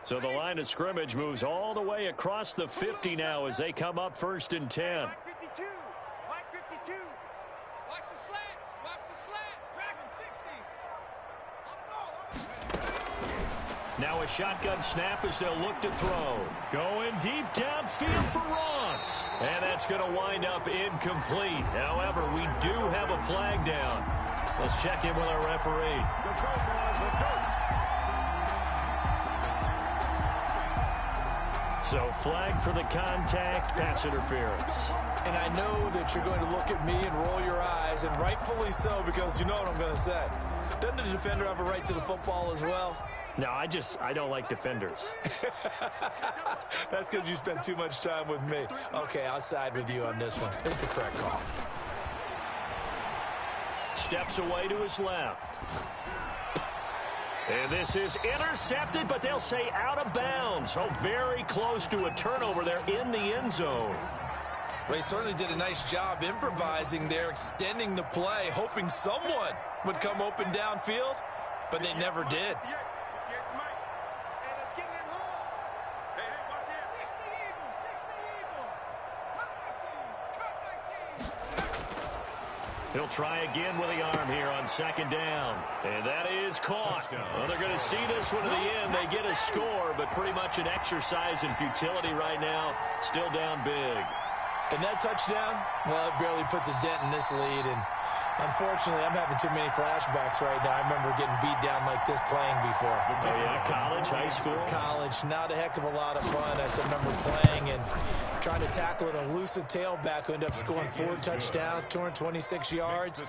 So the line of scrimmage moves all the way across the 50 now as they come up 1st and 10. Mike 52. Mike 52. Watch the slats. Watch the slat. Track him 60. Now a shotgun snap as they'll look to throw. Going deep downfield for Ross. And that's going to wind up incomplete. However, we do have a flag down. Let's check in with our referee. So flag for the contact, pass interference. And I know that you're going to look at me and roll your eyes, and rightfully so, because you know what I'm going to say. Doesn't the defender have a right to the football as well? No, I don't like defenders. That's because you spend too much time with me. Okay, I'll side with you on this one. It's the correct call. Steps away to his left. And this is intercepted, but they'll say out of bounds. So very close to a turnover there in the end zone. They certainly did a nice job improvising there, extending the play, hoping someone would come open downfield, but they never did. He'll try again with the arm here on 2nd down. And that is caught. Well, they're going to see this one to the end. They get a score, but pretty much an exercise in futility right now. Still down big. And that touchdown, well, it barely puts a dent in this lead. And unfortunately, I'm having too many flashbacks right now. I remember getting beat down like this playing before. Oh, yeah, college, high school? College, not a heck of a lot of fun. I still remember playing and trying to tackle an elusive tailback who ended up scoring 4 touchdowns, 226 yards.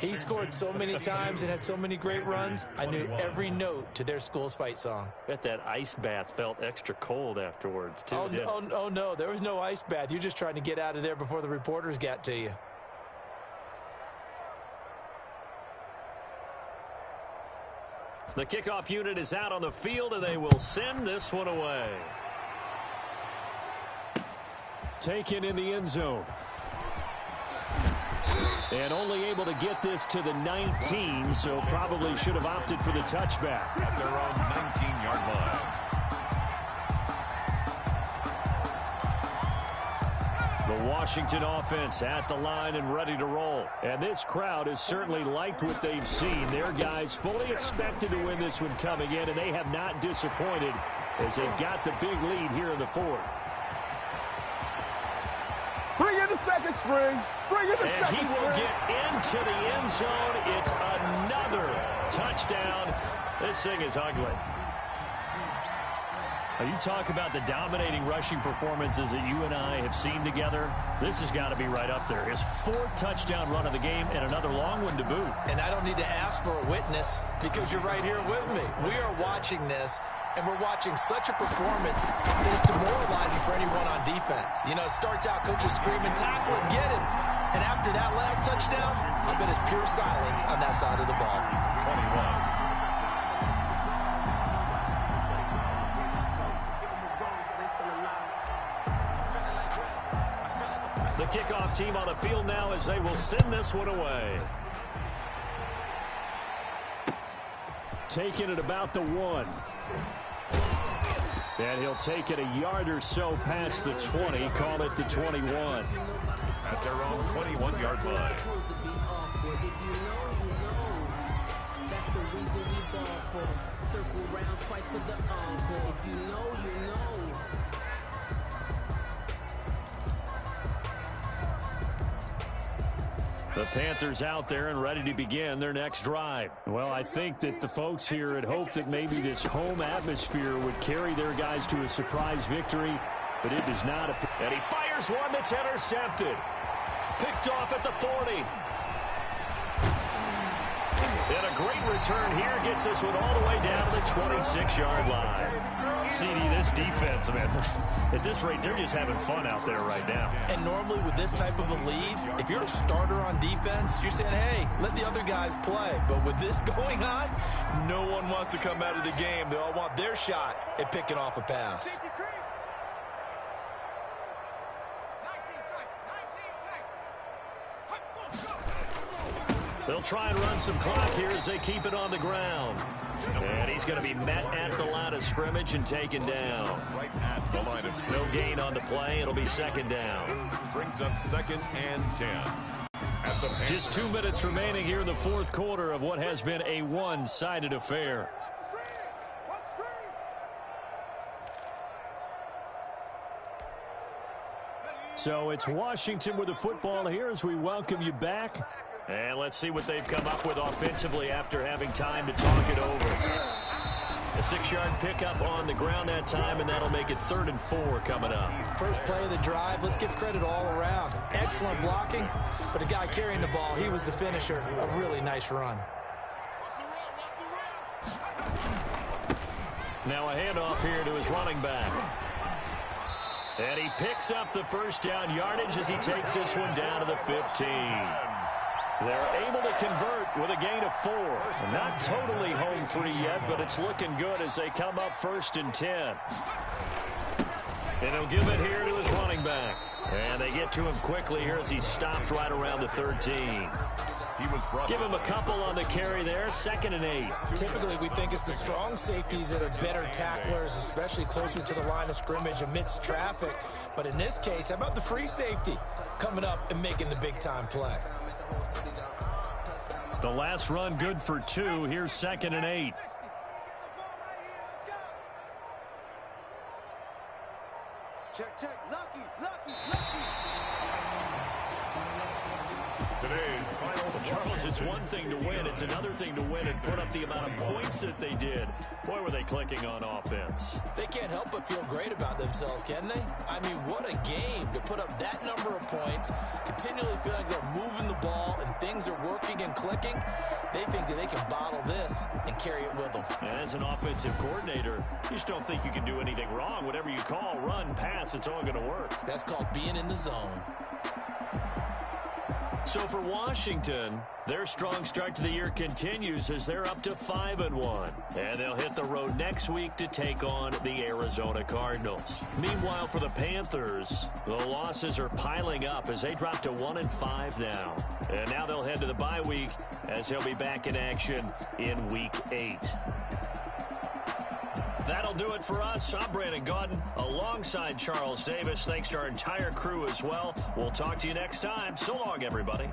He scored so many times and had so many great runs, I knew every note to their school's fight song. Bet that ice bath felt extra cold afterwards, too. Oh, no, there was no ice bath. You're just trying to get out of there before the reporters got to you. The kickoff unit is out on the field, and they will send this one away. Taken in the end zone. And only able to get this to the 19, so probably should have opted for the touchback. At their own 19-yard line. The Washington offense at the line and ready to roll. And this crowd has certainly liked what they've seen. Their guys fully expected to win this one coming in, and they have not disappointed as they've got the big lead here in the 4th. Bring in the second string. Bring in the second string. And he will get into the end zone. It's another touchdown. This thing is ugly. You talk about the dominating rushing performances that you and I have seen together. This has got to be right up there. His 4th touchdown run of the game and another long one to boot. And I don't need to ask for a witness because you're right here with me. We are watching this, and we're watching such a performance that is demoralizing for anyone on defense. You know, it starts out coaches screaming, tackle it, get it. And after that last touchdown, I bet it's pure silence on that side of the ball. 21. The kickoff team on the field now as they will send this one away. Taking it about the 1. And he'll take it a yard or so past the 20, call it the 21. At their own 21-yard line. Well, if you know, you know. That's the reason we ball for. Circle round twice for the encore. If you know, you know. The Panthers out there and ready to begin their next drive. Well, I think that the folks here had hoped that maybe this home atmosphere would carry their guys to a surprise victory, but it does not appear. And he fires one that's intercepted. Picked off at the 40. And a great return here gets this one all the way down to the 26-yard line. CD, this defense, man, at this rate, they're just having fun out there right now. And normally with this type of a lead, if you're a starter on defense, you're saying, hey, let the other guys play. But with this going on, no one wants to come out of the game. They all want their shot at picking off a pass. They'll try and run some clock here as they keep it on the ground. And he's going to be met at the line of scrimmage and taken down. Right at the line of scrimmage. No gain on the play. It'll be second down. Brings up 2nd and 10. Just 2 minutes remaining here in the fourth quarter of what has been a one-sided affair. So it's Washington with the football here as we welcome you back. And let's see what they've come up with offensively after having time to talk it over. A 6-yard pickup on the ground that time, and that'll make it 3rd and 4 coming up. First play of the drive, let's give credit all around. Excellent blocking, but the guy carrying the ball, he was the finisher. A really nice run. Now a handoff here to his running back. And he picks up the first down yardage as he takes this one down to the 15. They're able to convert with a gain of 4. Not totally home free yet, but it's looking good as they come up 1st and 10. And he'll give it here to his running back. And they get to him quickly here as he stopped right around the 13. Give him a couple on the carry there. 2nd and 8. Typically, we think it's the strong safeties that are better tacklers, especially closer to the line of scrimmage amidst traffic. But in this case, how about the free safety coming up and making the big-time play? The last run good for 2. Here's 2nd and 8. Check, check. Lucky, lucky, lucky. Today's final. Charles, it's one thing to win. It's another thing to win and put up the amount of points that they did. Boy, were they clicking on offense. They can't help but feel great about themselves, can they? I mean, what a game to put up that number of points, continually feel like they're moving the ball and things are working and clicking. They think that they can bottle this and carry it with them. And as an offensive coordinator, you just don't think you can do anything wrong. Whatever you call, run, pass, it's all going to work. That's called being in the zone. So for Washington, their strong start to the year continues as they're up to 5-1. And they'll hit the road next week to take on the Arizona Cardinals. Meanwhile, for the Panthers, the losses are piling up as they drop to 1-5 now. And now they'll head to the bye week as they'll be back in action in Week 8. That'll do it for us. I'm Brandon Gaudin alongside Charles Davis. Thanks to our entire crew as well. We'll talk to you next time. So long, everybody.